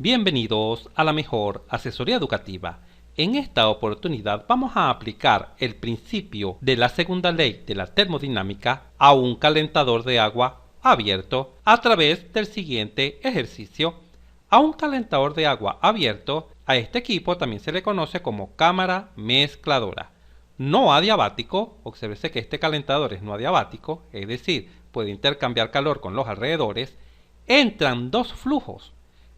Bienvenidos a la mejor asesoría educativa. En esta oportunidad vamos a aplicar el principio de la segunda ley de la termodinámica a un calentador de agua abierto a través del siguiente ejercicio. A un calentador de agua abierto, a este equipo también se le conoce como cámara mezcladora. No adiabático, obsérvese que este calentador es no adiabático, es decir, puede intercambiar calor con los alrededores. Entran dos flujos.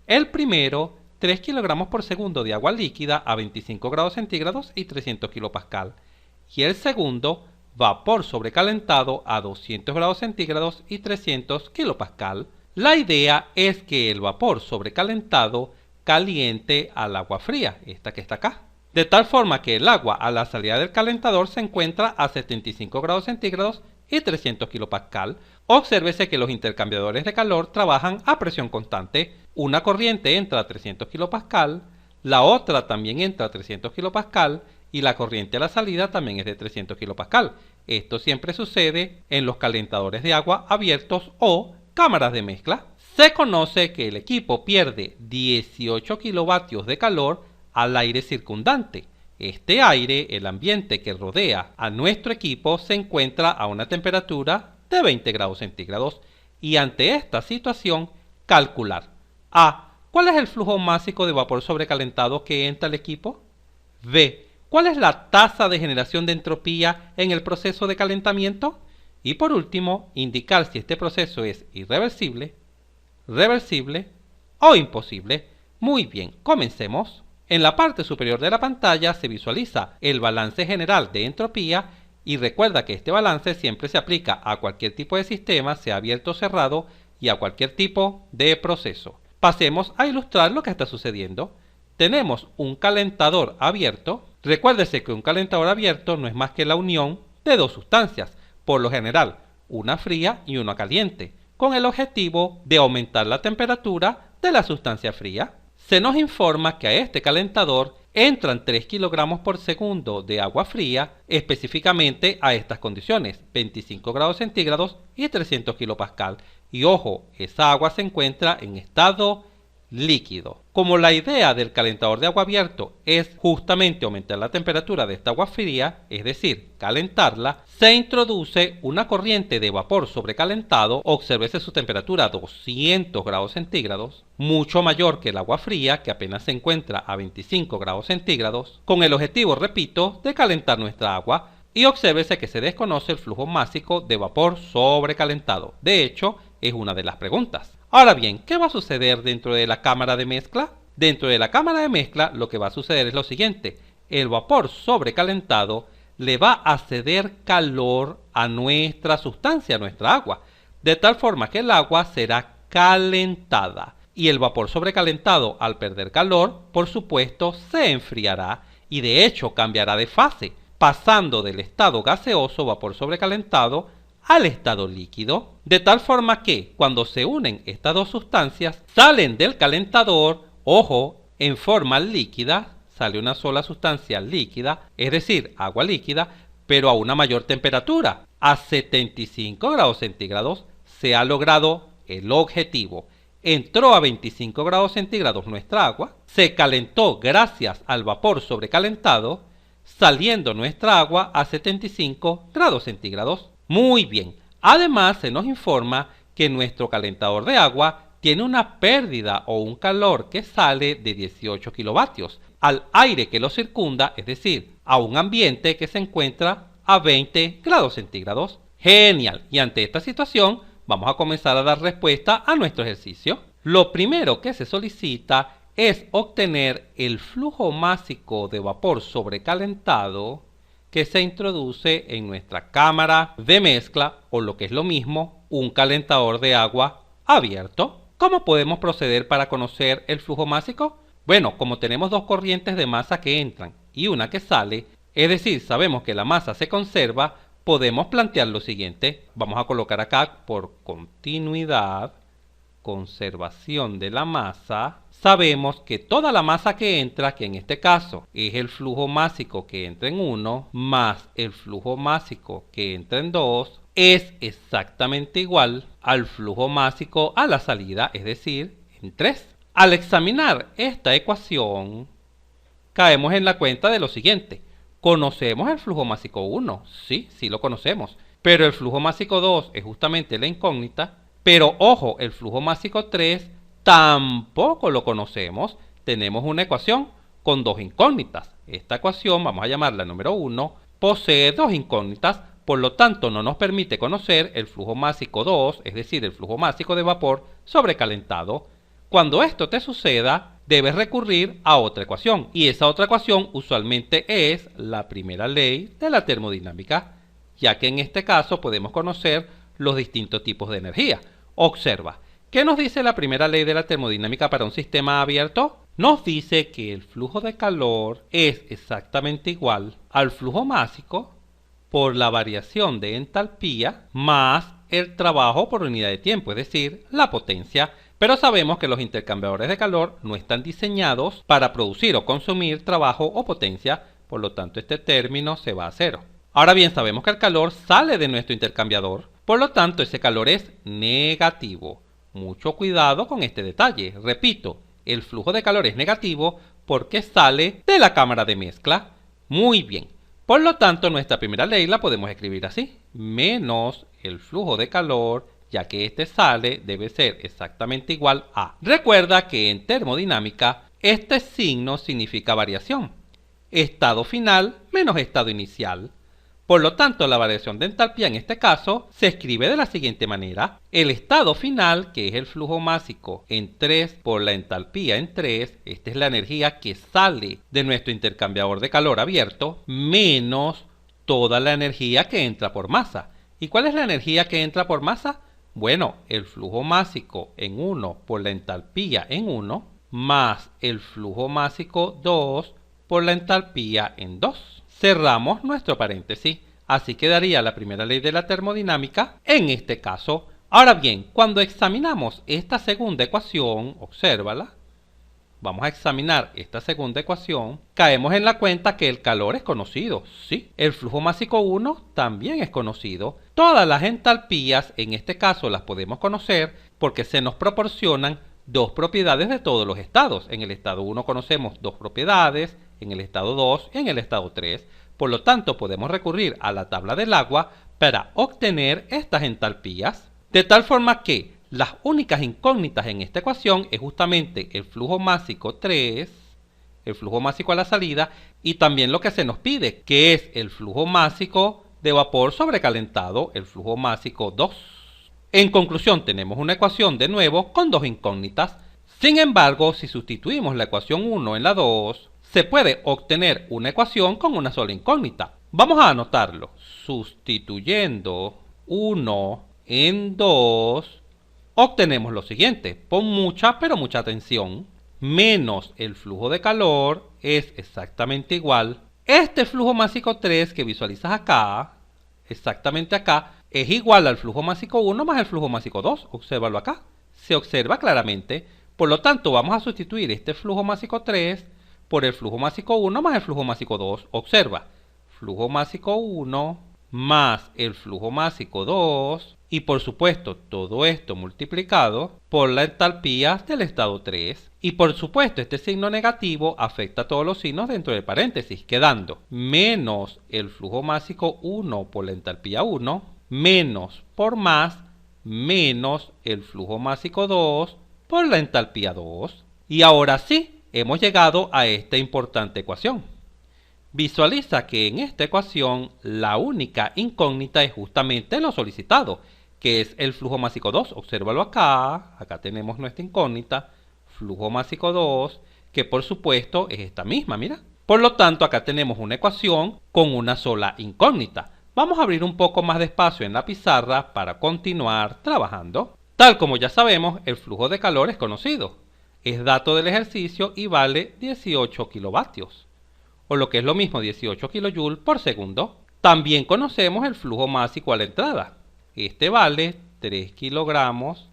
El primero, 3 kilogramos por segundo de agua líquida a 25 grados centígrados y 300 kilopascal. Y el segundo, vapor sobrecalentado a 200 grados centígrados y 300 kilopascal. La idea es que el vapor sobrecalentado caliente al agua fría, esta que está acá. De tal forma que el agua a la salida del calentador se encuentra a 75 grados centígrados y 300 kilopascal. Obsérvese que los intercambiadores de calor trabajan a presión constante. Una corriente entra a 300 kilopascal, la otra también entra a 300 kilopascal y la corriente a la salida también es de 300 kilopascal. Esto siempre sucede en los calentadores de agua abiertos o cámaras de mezcla. Se conoce que el equipo pierde 18 kilovatios de calor al aire circundante. Este aire, el ambiente que rodea a nuestro equipo, se encuentra a una temperatura de 20 grados centígrados y ante esta situación calcular A. ¿Cuál es el flujo másico de vapor sobrecalentado que entra al equipo? B. ¿Cuál es la tasa de generación de entropía en el proceso de calentamiento? Y por último, indicar si este proceso es irreversible, reversible o imposible. Muy bien, comencemos. En la parte superior de la pantalla se visualiza el balance general de entropía y recuerda que este balance siempre se aplica a cualquier tipo de sistema, sea abierto o cerrado, y a cualquier tipo de proceso. Pasemos a ilustrar lo que está sucediendo. Tenemos un calentador abierto. Recuérdese que un calentador abierto no es más que la unión de dos sustancias, por lo general una fría y una caliente, con el objetivo de aumentar la temperatura de la sustancia fría. Se nos informa que a este calentador entran 3 kilogramos por segundo de agua fría, específicamente a estas condiciones, 25 grados centígrados y 300 kilopascal. Y ojo, esa agua se encuentra en estado líquido. Como la idea del calentador de agua abierto es justamente aumentar la temperatura de esta agua fría, es decir, calentarla, se introduce una corriente de vapor sobrecalentado, obsérvese su temperatura a 200 grados centígrados, mucho mayor que el agua fría, que apenas se encuentra a 25 grados centígrados, con el objetivo, repito, de calentar nuestra agua. Y obsérvese que se desconoce el flujo másico de vapor sobrecalentado. De hecho, es una de las preguntas. Ahora bien, ¿qué va a suceder dentro de la cámara de mezcla? Dentro de la cámara de mezcla lo que va a suceder es lo siguiente. El vapor sobrecalentado le va a ceder calor a nuestra sustancia, a nuestra agua, de tal forma que el agua será calentada. Y el vapor sobrecalentado, al perder calor, por supuesto, se enfriará y de hecho cambiará de fase, pasando del estado gaseoso, vapor sobrecalentado, al estado líquido, de tal forma que cuando se unen estas dos sustancias, salen del calentador, ojo, en forma líquida, sale una sola sustancia líquida, es decir, agua líquida, pero a una mayor temperatura, a 75 grados centígrados, se ha logrado el objetivo. Entró a 25 grados centígrados nuestra agua, se calentó gracias al vapor sobrecalentado, saliendo nuestra agua a 75 grados centígrados. Muy bien, además se nos informa que nuestro calentador de agua tiene una pérdida o un calor que sale de 18 kilovatios al aire que lo circunda, es decir, a un ambiente que se encuentra a 20 grados centígrados. Genial, y ante esta situación vamos a comenzar a dar respuesta a nuestro ejercicio. Lo primero que se solicita es obtener el flujo másico de vapor sobrecalentado que se introduce en nuestra cámara de mezcla, o lo que es lo mismo, un calentador de agua abierto. ¿Cómo podemos proceder para conocer el flujo másico? Bueno, como tenemos dos corrientes de masa que entran y una que sale, es decir, sabemos que la masa se conserva, podemos plantear lo siguiente. Vamos a colocar acá por continuidad, conservación de la masa. Sabemos que toda la masa que entra, que en este caso es el flujo másico que entra en 1 más el flujo másico que entra en 2, es exactamente igual al flujo másico a la salida, es decir, en 3. Al examinar esta ecuación, caemos en la cuenta de lo siguiente. ¿Conocemos el flujo másico 1? Sí, sí lo conocemos. Pero el flujo másico 2 es justamente la incógnita. Pero ojo, el flujo másico 3 tampoco lo conocemos. Tenemos una ecuación con dos incógnitas. Esta ecuación, vamos a llamarla número 1, posee dos incógnitas, por lo tanto no nos permite conocer el flujo másico 2, es decir, el flujo másico de vapor sobrecalentado. Cuando esto te suceda, debes recurrir a otra ecuación, y esa otra ecuación usualmente es la primera ley de la termodinámica, ya que en este caso podemos conocer los distintos tipos de energía. Observa, ¿qué nos dice la primera ley de la termodinámica para un sistema abierto? Nos dice que el flujo de calor es exactamente igual al flujo másico por la variación de entalpía más el trabajo por unidad de tiempo, es decir, la potencia. Pero sabemos que los intercambiadores de calor no están diseñados para producir o consumir trabajo o potencia, por lo tanto este término se va a cero. Ahora bien, sabemos que el calor sale de nuestro intercambiador, por lo tanto ese calor es negativo. Mucho cuidado con este detalle. Repito, el flujo de calor es negativo porque sale de la cámara de mezcla. Muy bien. Por lo tanto, nuestra primera ley la podemos escribir así. Menos el flujo de calor, ya que este sale, debe ser exactamente igual a. Recuerda que en termodinámica, este signo significa variación. Estado final menos estado inicial. Por lo tanto, la variación de entalpía en este caso se escribe de la siguiente manera. El estado final, que es el flujo másico en 3 por la entalpía en 3, esta es la energía que sale de nuestro intercambiador de calor abierto, menos toda la energía que entra por masa. ¿Y cuál es la energía que entra por masa? Bueno, el flujo másico en 1 por la entalpía en 1, más el flujo másico 2 por la entalpía en 2. Cerramos nuestro paréntesis. Así quedaría la primera ley de la termodinámica en este caso. Ahora bien, cuando examinamos esta segunda ecuación, obsérvala, vamos a examinar esta segunda ecuación, caemos en la cuenta que el calor es conocido. Sí, el flujo másico 1 también es conocido. Todas las entalpías, en este caso, las podemos conocer porque se nos proporcionan dos propiedades de todos los estados. En el estado 1 conocemos dos propiedades, en el estado 2 y en el estado 3. Por lo tanto, podemos recurrir a la tabla del agua para obtener estas entalpías, de tal forma que las únicas incógnitas en esta ecuación es justamente el flujo másico 3, el flujo másico a la salida, y también lo que se nos pide, que es el flujo másico de vapor sobrecalentado, el flujo másico 2. En conclusión, tenemos una ecuación de nuevo con dos incógnitas. Sin embargo, si sustituimos la ecuación 1 en la 2, se puede obtener una ecuación con una sola incógnita. Vamos a anotarlo. Sustituyendo 1 en 2, obtenemos lo siguiente. Pon mucha, pero mucha atención. Menos el flujo de calor es exactamente igual. Este flujo másico 3 que visualizas acá, exactamente acá, es igual al flujo másico 1 más el flujo másico 2. Obsérvalo acá. Se observa claramente. Por lo tanto, vamos a sustituir este flujo másico 3 por el flujo másico 1 más el flujo másico 2. Observa. Flujo másico 1 más el flujo másico 2. Y por supuesto, todo esto multiplicado por la entalpía del estado 3. Y por supuesto, este signo negativo afecta a todos los signos dentro del paréntesis, quedando menos el flujo másico 1 por la entalpía 1, menos por más, menos el flujo másico 2 por la entalpía 2. Y ahora sí, hemos llegado a esta importante ecuación. Visualiza que en esta ecuación la única incógnita es justamente lo solicitado, que es el flujo másico 2. Obsérvalo acá, acá tenemos nuestra incógnita, flujo másico 2, que por supuesto es esta misma, mira. Por lo tanto, acá tenemos una ecuación con una sola incógnita. Vamos a abrir un poco más de espacio en la pizarra para continuar trabajando. Tal como ya sabemos, el flujo de calor es conocido. Es dato del ejercicio y vale 18 kilovatios. O lo que es lo mismo 18 kilojoules por segundo. También conocemos el flujo másico a la entrada. Este vale 3 kilogramos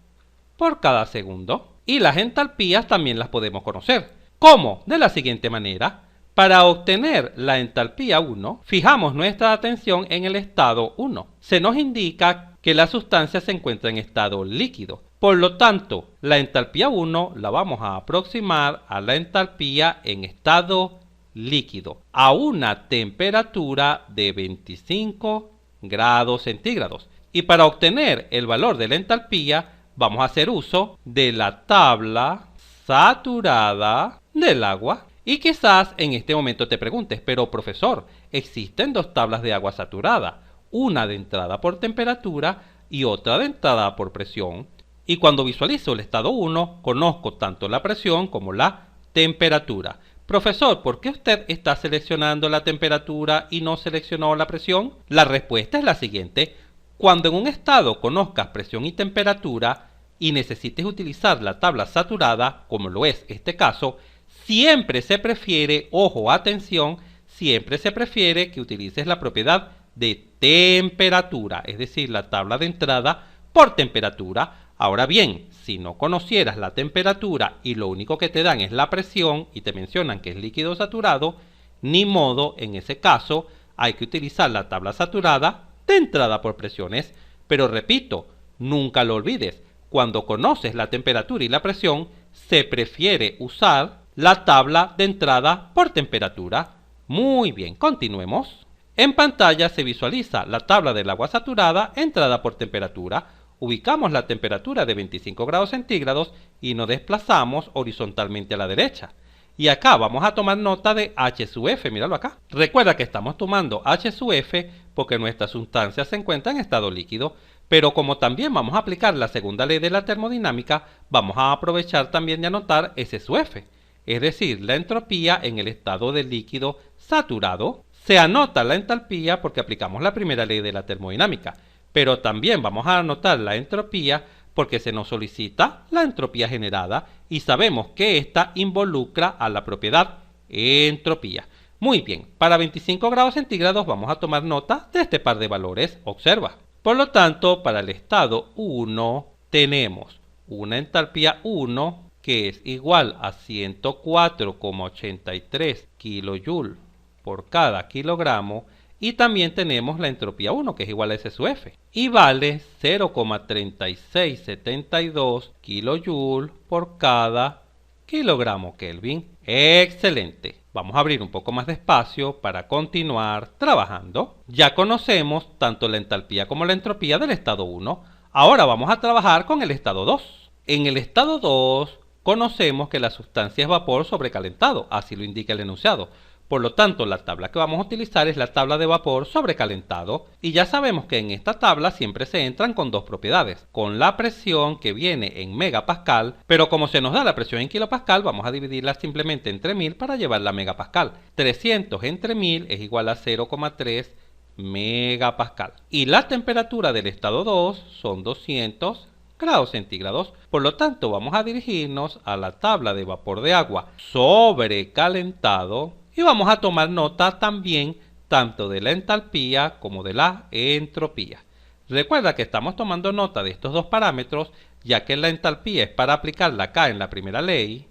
por cada segundo. Y las entalpías también las podemos conocer. ¿Cómo? De la siguiente manera. Para obtener la entalpía 1, fijamos nuestra atención en el estado 1. Se nos indica que la sustancia se encuentra en estado líquido. Por lo tanto, la entalpía 1 la vamos a aproximar a la entalpía en estado líquido a una temperatura de 25 grados centígrados. Y para obtener el valor de la entalpía vamos a hacer uso de la tabla saturada del agua. Y quizás en este momento te preguntes, pero profesor, existen dos tablas de agua saturada, una de entrada por temperatura y otra de entrada por presión. Y cuando visualizo el estado 1, conozco tanto la presión como la temperatura. Profesor, ¿por qué usted está seleccionando la temperatura y no seleccionó la presión? La respuesta es la siguiente. Cuando en un estado conozcas presión y temperatura y necesites utilizar la tabla saturada, como lo es este caso, siempre se prefiere, ojo, atención, siempre se prefiere que utilices la propiedad de temperatura, es decir, la tabla de entrada por temperatura. Ahora bien, si no conocieras la temperatura y lo único que te dan es la presión y te mencionan que es líquido saturado, ni modo, en ese caso hay que utilizar la tabla saturada de entrada por presiones. Pero repito, nunca lo olvides, cuando conoces la temperatura y la presión, se prefiere usar la tabla de entrada por temperatura. Muy bien, continuemos. En pantalla se visualiza la tabla del agua saturada entrada por temperatura. Ubicamos la temperatura de 25 grados centígrados y nos desplazamos horizontalmente a la derecha. Y acá vamos a tomar nota de H sub F, míralo acá. Recuerda que estamos tomando H sub F porque nuestra sustancia se encuentra en estado líquido, pero como también vamos a aplicar la segunda ley de la termodinámica, vamos a aprovechar también de anotar S sub F, es decir, la entropía en el estado de líquido saturado. Se anota la entalpía porque aplicamos la primera ley de la termodinámica, pero también vamos a anotar la entropía porque se nos solicita la entropía generada y sabemos que esta involucra a la propiedad entropía. Muy bien, para 25 grados centígrados vamos a tomar nota de este par de valores, observa. Por lo tanto, para el estado 1 tenemos una entalpía 1 que es igual a 104,83 kJ por cada kilogramo. Y también tenemos la entropía 1, que es igual a S sub F, y vale 0,3672 kJ por cada kilogramo Kelvin. ¡Excelente! Vamos a abrir un poco más de espacio para continuar trabajando. Ya conocemos tanto la entalpía como la entropía del estado 1. Ahora vamos a trabajar con el estado 2. En el estado 2 conocemos que la sustancia es vapor sobrecalentado, así lo indica el enunciado. Por lo tanto, la tabla que vamos a utilizar es la tabla de vapor sobrecalentado y ya sabemos que en esta tabla siempre se entran con dos propiedades, con la presión que viene en megapascal, pero como se nos da la presión en kilopascal, vamos a dividirla simplemente entre 1000 para llevarla a megapascal. 300 entre 1000 es igual a 0,3 megapascal. Y la temperatura del estado 2 son 200 grados centígrados. Por lo tanto, vamos a dirigirnos a la tabla de vapor de agua sobrecalentado y vamos a tomar nota también tanto de la entalpía como de la entropía. Recuerda que estamos tomando nota de estos dos parámetros, ya que la entalpía es para aplicarla acá en la primera ley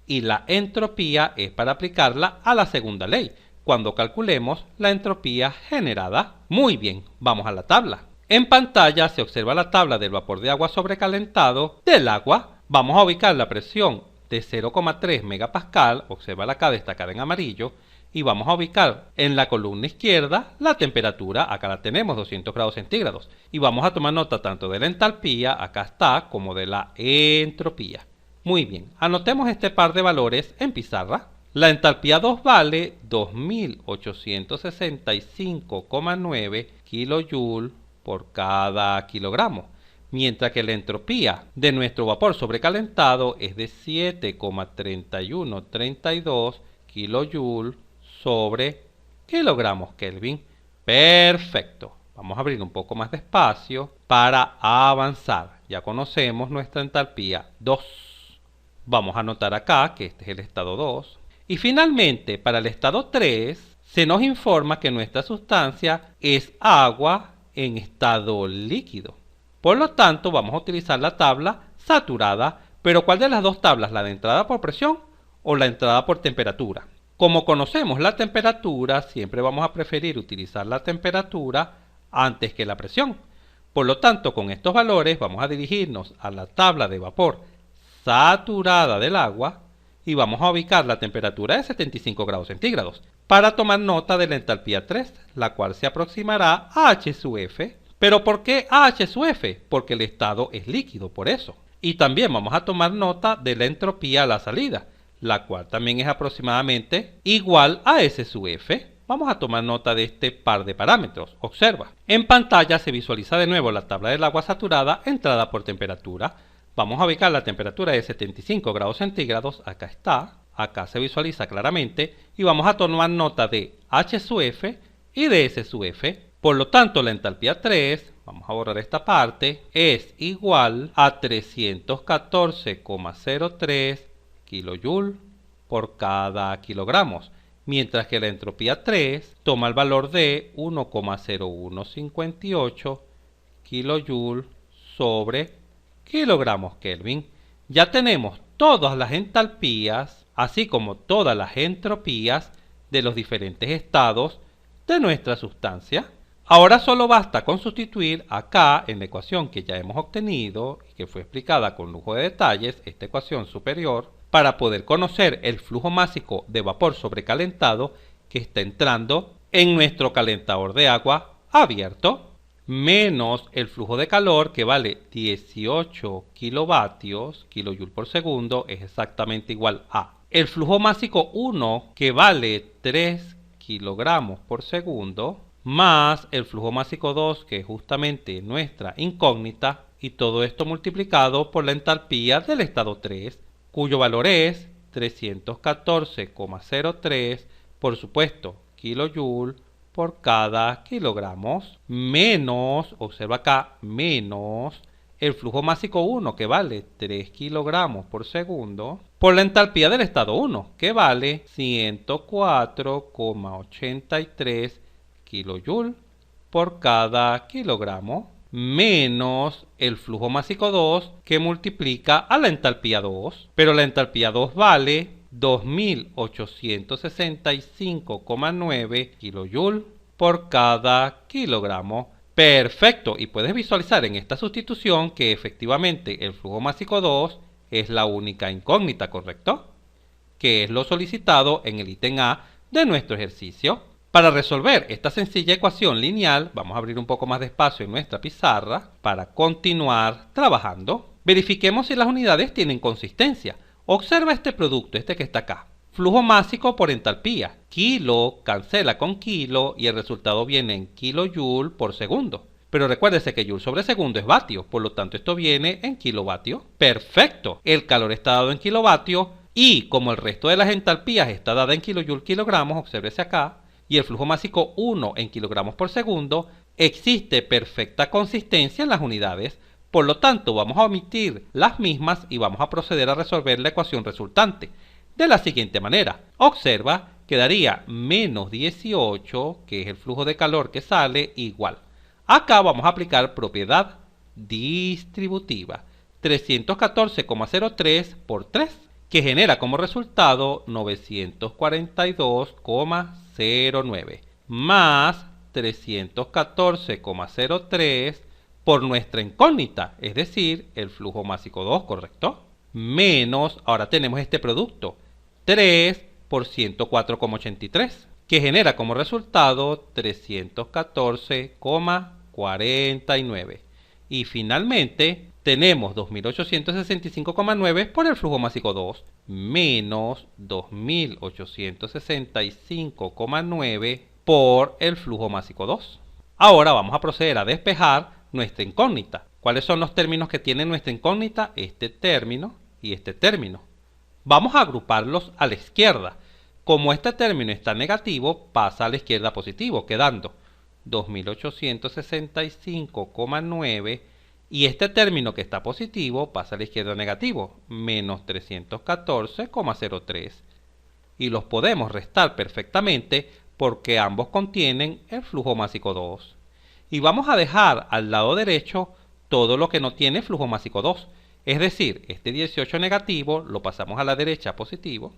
y la entropía es para aplicarla a la segunda ley, cuando calculemos la entropía generada. Muy bien, vamos a la tabla. En pantalla se observa la tabla del vapor de agua sobrecalentado del agua. Vamos a ubicar la presión de 0,3 megapascal, observa acá destacada en amarillo, y vamos a ubicar en la columna izquierda la temperatura, acá la tenemos 200 grados centígrados, y vamos a tomar nota tanto de la entalpía, acá está, como de la entropía. Muy bien, anotemos este par de valores en pizarra. La entalpía 2 vale 2865,9 kJ por cada kilogramo, mientras que la entropía de nuestro vapor sobrecalentado es de 7,3132 kJ sobre kilogramos Kelvin. Perfecto. Vamos a abrir un poco más de espacio para avanzar. Ya conocemos nuestra entalpía 2. Vamos a anotar acá que este es el estado 2. Y finalmente, para el estado 3, se nos informa que nuestra sustancia es agua en estado líquido. Por lo tanto, vamos a utilizar la tabla saturada, pero ¿cuál de las dos tablas? ¿La de entrada por presión o la entrada por temperatura? Como conocemos la temperatura, siempre vamos a preferir utilizar la temperatura antes que la presión. Por lo tanto, con estos valores vamos a dirigirnos a la tabla de vapor saturada del agua y vamos a ubicar la temperatura de 75 grados centígrados para tomar nota de la entalpía 3, la cual se aproximará a H sub F. ¿Pero por qué a H sub F? Porque el estado es líquido, por eso. Y también vamos a tomar nota de la entropía a la salida, la cual también es aproximadamente igual a S sub F. Vamos a tomar nota de este par de parámetros. Observa. En pantalla se visualiza de nuevo la tabla del agua saturada entrada por temperatura. Vamos a ubicar la temperatura de 75 grados centígrados. Acá está. Acá se visualiza claramente. Y vamos a tomar nota de H sub F y de S sub F. Por lo tanto, la entalpía 3, vamos a borrar esta parte, es igual a 314,03 kJ por cada kilogramos, mientras que la entropía 3 toma el valor de 1,0158 kJ sobre kilogramos Kelvin. Ya tenemos todas las entalpías, así como todas las entropías de los diferentes estados de nuestra sustancia. Ahora solo basta con sustituir acá en la ecuación que ya hemos obtenido y que fue explicada con lujo de detalles, esta ecuación superior, para poder conocer el flujo másico de vapor sobrecalentado que está entrando en nuestro calentador de agua abierto, menos el flujo de calor que vale 18 kilovatios, kilojoule por segundo, es exactamente igual a el flujo másico 1 que vale 3 kilogramos por segundo, más el flujo másico 2 que es justamente nuestra incógnita, y todo esto multiplicado por la entalpía del estado 3, cuyo valor es 314,03, por supuesto, kilojoule por cada kilogramos, menos, observa acá, menos el flujo másico 1 que vale 3 kilogramos por segundo, por la entalpía del estado 1 que vale 104,83 kilojoule por cada kilogramo, menos el flujo másico 2 que multiplica a la entalpía 2, pero la entalpía 2 vale 2865,9 kilojoule por cada kilogramo. Perfecto, y puedes visualizar en esta sustitución que efectivamente el flujo másico 2 es la única incógnita, ¿correcto? Que es lo solicitado en el ítem A de nuestro ejercicio. Para resolver esta sencilla ecuación lineal, vamos a abrir un poco más de espacio en nuestra pizarra para continuar trabajando. Verifiquemos si las unidades tienen consistencia. Observa este producto, este que está acá. Flujo másico por entalpía. Kilo cancela con kilo y el resultado viene en kilojoule por segundo. Pero recuérdese que joule sobre segundo es vatio, por lo tanto esto viene en kilovatio. ¡Perfecto! El calor está dado en kilovatio y como el resto de las entalpías está dada en kilojoule kilogramos, obsérvese acá, y el flujo másico 1 en kilogramos por segundo, existe perfecta consistencia en las unidades. Por lo tanto, vamos a omitir las mismas y vamos a proceder a resolver la ecuación resultante de la siguiente manera. Observa que daría menos 18, que es el flujo de calor que sale, igual. Acá vamos a aplicar propiedad distributiva. 314,03 por 3, que genera como resultado 942,09, más 314,03 por nuestra incógnita, es decir, el flujo másico 2, ¿correcto? Menos, ahora tenemos este producto, 3 por 104,83, que genera como resultado 314,49. Y finalmente tenemos 2865,9 por el flujo másico 2, menos 2865,9 por el flujo másico 2. Ahora vamos a proceder a despejar nuestra incógnita. ¿Cuáles son los términos que tiene nuestra incógnita? Este término y este término. Vamos a agruparlos a la izquierda. Como este término está negativo, pasa a la izquierda positivo, quedando 2865,9, y este término que está positivo pasa a la izquierda negativo, menos 314,03. Y los podemos restar perfectamente porque ambos contienen el flujo másico 2. Y vamos a dejar al lado derecho todo lo que no tiene flujo másico 2. Es decir, este 18 negativo lo pasamos a la derecha positivo,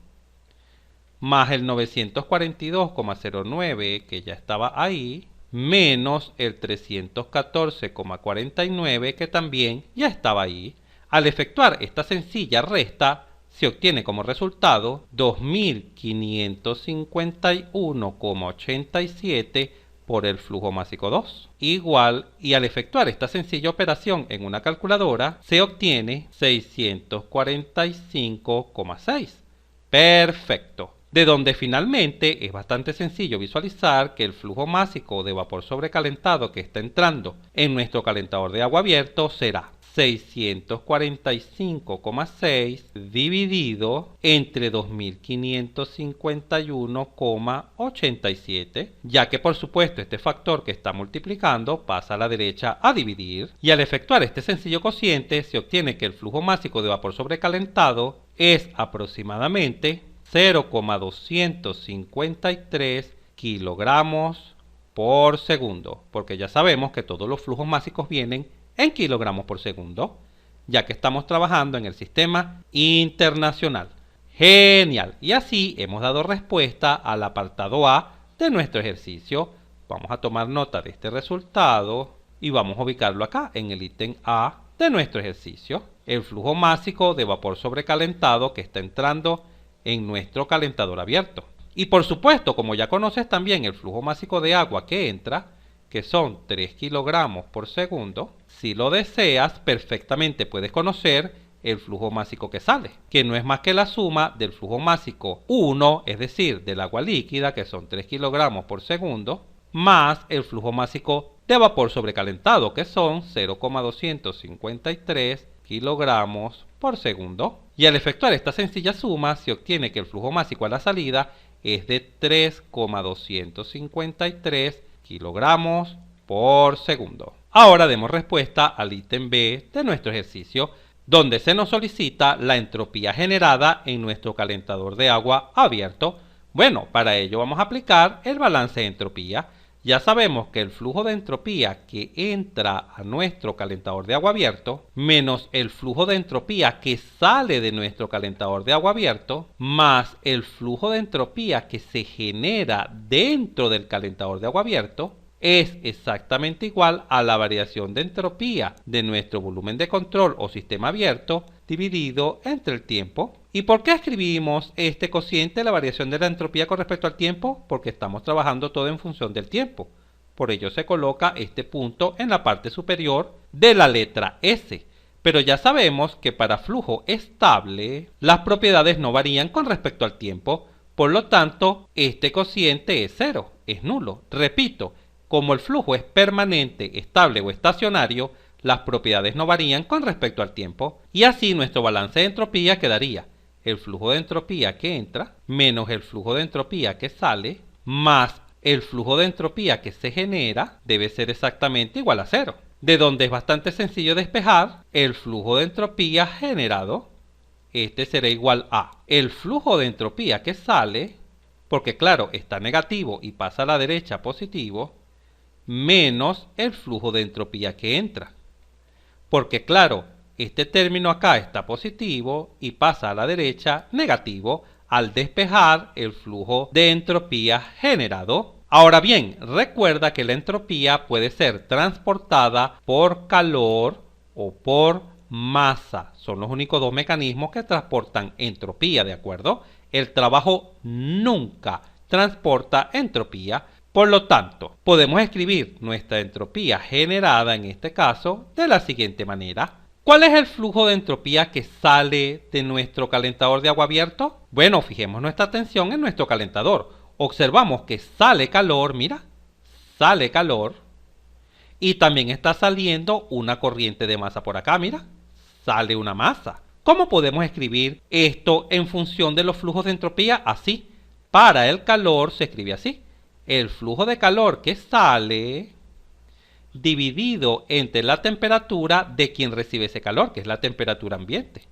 más el 942,09 que ya estaba ahí, menos el 314,49 que también ya estaba ahí. Al efectuar esta sencilla resta, se obtiene como resultado 2551,87 por el flujo másico 2. Igual, y al efectuar esta sencilla operación en una calculadora, se obtiene 645,6. Perfecto. De donde finalmente es bastante sencillo visualizar que el flujo másico de vapor sobrecalentado que está entrando en nuestro calentador de agua abierto será 645,6 dividido entre 2551,87, ya que por supuesto este factor que está multiplicando pasa a la derecha a dividir, y al efectuar este sencillo cociente se obtiene que el flujo másico de vapor sobrecalentado es aproximadamente 0,253 kilogramos por segundo, porque ya sabemos que todos los flujos másicos vienen en kilogramos por segundo, ya que estamos trabajando en el sistema internacional. Genial, y así hemos dado respuesta al apartado A de nuestro ejercicio. Vamos a tomar nota de este resultado y vamos a ubicarlo acá en el ítem A de nuestro ejercicio. El flujo másico de vapor sobrecalentado que está entrando en nuestro calentador abierto. Y por supuesto, como ya conoces también el flujo másico de agua que entra, que son 3 kilogramos por segundo, si lo deseas, perfectamente puedes conocer el flujo másico que sale, que no es más que la suma del flujo másico 1, es decir, del agua líquida, que son 3 kilogramos por segundo, más el flujo másico de vapor sobrecalentado, que son 0,253 kilogramos por segundo. Y al efectuar esta sencilla suma, se obtiene que el flujo másico a la salida es de 3,253 kilogramos por segundo. Ahora demos respuesta al ítem B de nuestro ejercicio, donde se nos solicita la entropía generada en nuestro calentador de agua abierto. Bueno, para ello vamos a aplicar el balance de entropía. Ya sabemos que el flujo de entropía que entra a nuestro calentador de agua abierto menos el flujo de entropía que sale de nuestro calentador de agua abierto más el flujo de entropía que se genera dentro del calentador de agua abierto es exactamente igual a la variación de entropía de nuestro volumen de control o sistema abierto dividido entre el tiempo. ¿Y por qué escribimos este cociente de la variación de la entropía con respecto al tiempo? Porque estamos trabajando todo en función del tiempo. Por ello se coloca este punto en la parte superior de la letra S. Pero ya sabemos que para flujo estable las propiedades no varían con respecto al tiempo. Por lo tanto, este cociente es cero, es nulo. Repito, como el flujo es permanente, estable o estacionario, las propiedades no varían con respecto al tiempo, y así nuestro balance de entropía quedaría el flujo de entropía que entra menos el flujo de entropía que sale más el flujo de entropía que se genera debe ser exactamente igual a cero, de donde es bastante sencillo despejar el flujo de entropía generado. Este será igual a el flujo de entropía que sale, porque claro, está negativo y pasa a la derecha positivo, menos el flujo de entropía que entra. Porque claro, este término acá está positivo y pasa a la derecha negativo al despejar el flujo de entropía generado. Ahora bien, recuerda que la entropía puede ser transportada por calor o por masa. Son los únicos dos mecanismos que transportan entropía, ¿de acuerdo? El trabajo nunca transporta entropía. Por lo tanto, podemos escribir nuestra entropía generada en este caso de la siguiente manera. ¿Cuál es el flujo de entropía que sale de nuestro calentador de agua abierto? Bueno, fijemos nuestra atención en nuestro calentador. Observamos que sale calor, mira, sale calor. Y también está saliendo una corriente de masa por acá, mira, sale una masa. ¿Cómo podemos escribir esto en función de los flujos de entropía? Así, para el calor se escribe así. El flujo de calor que sale dividido entre la temperatura de quien recibe ese calor, que es la temperatura ambiente,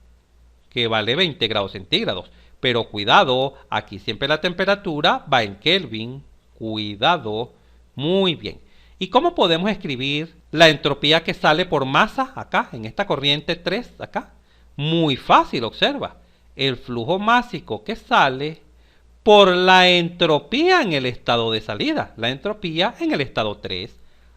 que vale 20 grados centígrados. Pero cuidado, aquí siempre la temperatura va en Kelvin. Cuidado, muy bien. ¿Y cómo podemos escribir la entropía que sale por masa acá, en esta corriente 3 acá? Muy fácil, observa. El flujo másico que sale por la entropía en el estado de salida, la entropía en el estado 3.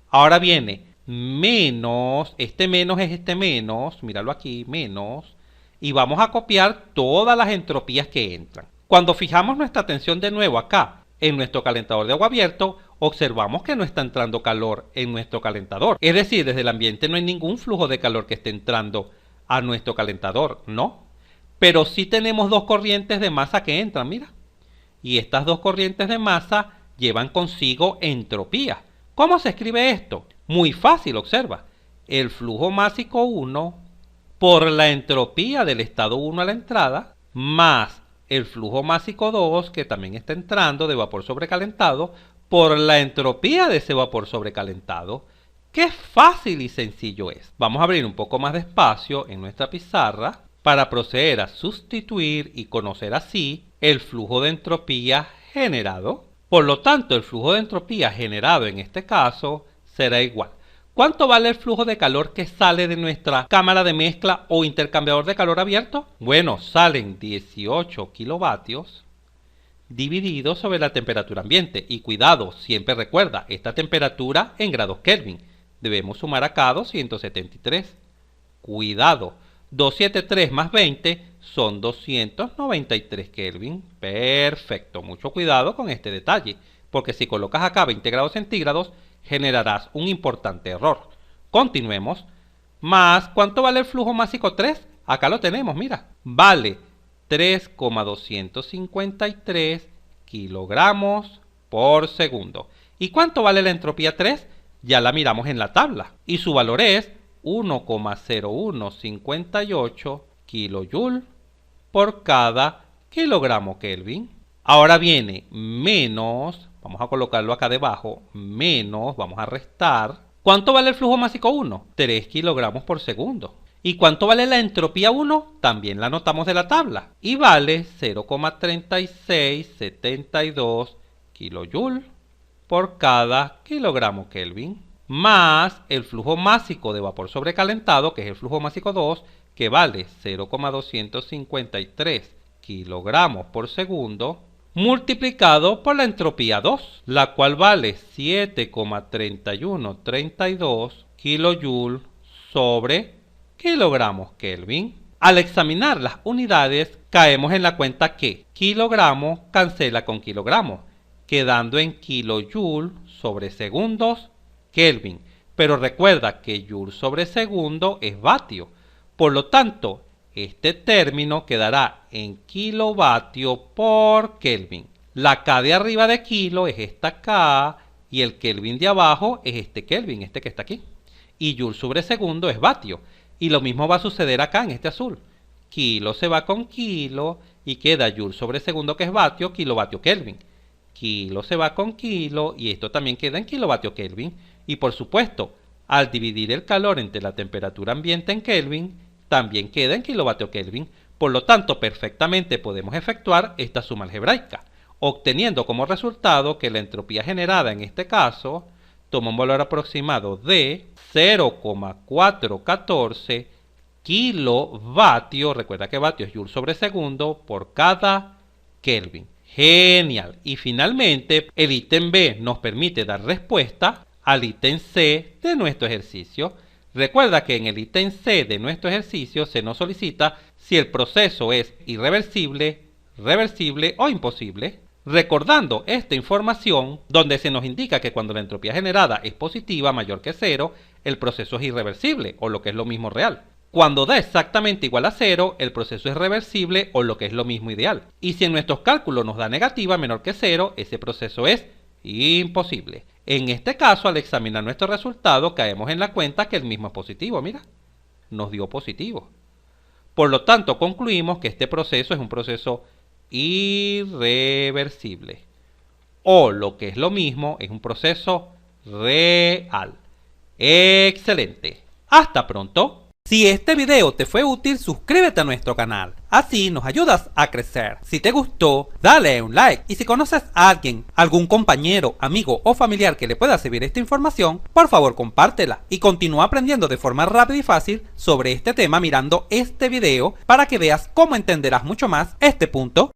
Ahora viene menos, este menos es este menos, míralo aquí, menos, y vamos a copiar todas las entropías que entran. Cuando fijamos nuestra atención de nuevo acá, en nuestro calentador de agua abierto, observamos que no está entrando calor en nuestro calentador. Es decir, desde el ambiente no hay ningún flujo de calor que esté entrando a nuestro calentador, ¿no? Pero sí tenemos dos corrientes de masa que entran, mira. Y estas dos corrientes de masa llevan consigo entropía. ¿Cómo se escribe esto? Muy fácil, observa. El flujo másico 1 por la entropía del estado 1 a la entrada, más el flujo másico 2, que también está entrando de vapor sobrecalentado, por la entropía de ese vapor sobrecalentado. ¡Qué fácil y sencillo es! Vamos a abrir un poco más de espacio en nuestra pizarra para proceder a sustituir y conocer así el flujo de entropía generado. Por lo tanto, el flujo de entropía generado en este caso será igual. ¿Cuánto vale el flujo de calor que sale de nuestra cámara de mezcla o intercambiador de calor abierto? Bueno, salen 18 kilovatios dividido sobre la temperatura ambiente. Y cuidado, siempre recuerda, esta temperatura en grados Kelvin. Debemos sumar acá 273. Cuidado, 273 más 20 son 293 Kelvin. Perfecto, mucho cuidado con este detalle, porque si colocas acá 20 grados centígrados, generarás un importante error. Continuemos. Más, ¿cuánto vale el flujo másico 3? Acá lo tenemos, mira. Vale 3,253 kilogramos por segundo. ¿Y cuánto vale la entropía 3? Ya la miramos en la tabla. Y su valor es 1,0158 kilojoule por cada kilogramo Kelvin. Ahora viene menos, vamos a colocarlo acá debajo, menos, vamos a restar. ¿Cuánto vale el flujo másico 1? 3 kilogramos por segundo. ¿Y cuánto vale la entropía 1? También la anotamos de la tabla. Y vale 0,3672 kilojoule por cada kilogramo Kelvin. Más el flujo másico de vapor sobrecalentado, que es el flujo másico 2, que vale 0,253 kilogramos por segundo, multiplicado por la entropía 2, la cual vale 7,3132 kilojoule sobre kilogramos Kelvin. Al examinar las unidades, caemos en la cuenta que kilogramo cancela con kilogramo, quedando en kilojoule sobre segundos Kelvin. Pero recuerda que joule sobre segundo es vatio. Por lo tanto, este término quedará en kilovatio por Kelvin. La K de arriba de kilo es esta K y el Kelvin de abajo es este Kelvin, este que está aquí. Y joule sobre segundo es vatio. Y lo mismo va a suceder acá en este azul. Kilo se va con kilo y queda joule sobre segundo, que es vatio, kilovatio Kelvin. Kilo se va con kilo y esto también queda en kilovatio Kelvin. Y por supuesto, al dividir el calor entre la temperatura ambiente en Kelvin, también queda en kilovatio Kelvin. Por lo tanto, perfectamente podemos efectuar esta suma algebraica, obteniendo como resultado que la entropía generada en este caso toma un valor aproximado de 0,414 kilovatios, recuerda que vatio es joule sobre segundo, por cada Kelvin. Genial. Y finalmente, el ítem B nos permite dar respuesta al ítem C de nuestro ejercicio. Recuerda que en el ítem C de nuestro ejercicio se nos solicita si el proceso es irreversible, reversible o imposible. Recordando esta información, donde se nos indica que cuando la entropía generada es positiva, mayor que 0, el proceso es irreversible, o lo que es lo mismo real. Cuando da exactamente igual a 0, el proceso es reversible, o lo que es lo mismo ideal. Y si en nuestros cálculos nos da negativa menor que 0, ese proceso es imposible. En este caso, al examinar nuestro resultado, caemos en la cuenta que el mismo es positivo. Mira, nos dio positivo. Por lo tanto, concluimos que este proceso es un proceso irreversible. O lo que es lo mismo, es un proceso real. ¡Excelente! ¡Hasta pronto! Si este video te fue útil, suscríbete a nuestro canal. Así nos ayudas a crecer. Si te gustó, dale un like. Y si conoces a alguien, algún compañero, amigo o familiar que le pueda servir esta información, por favor compártela. Y continúa aprendiendo de forma rápida y fácil sobre este tema mirando este video para que veas cómo entenderás mucho más este punto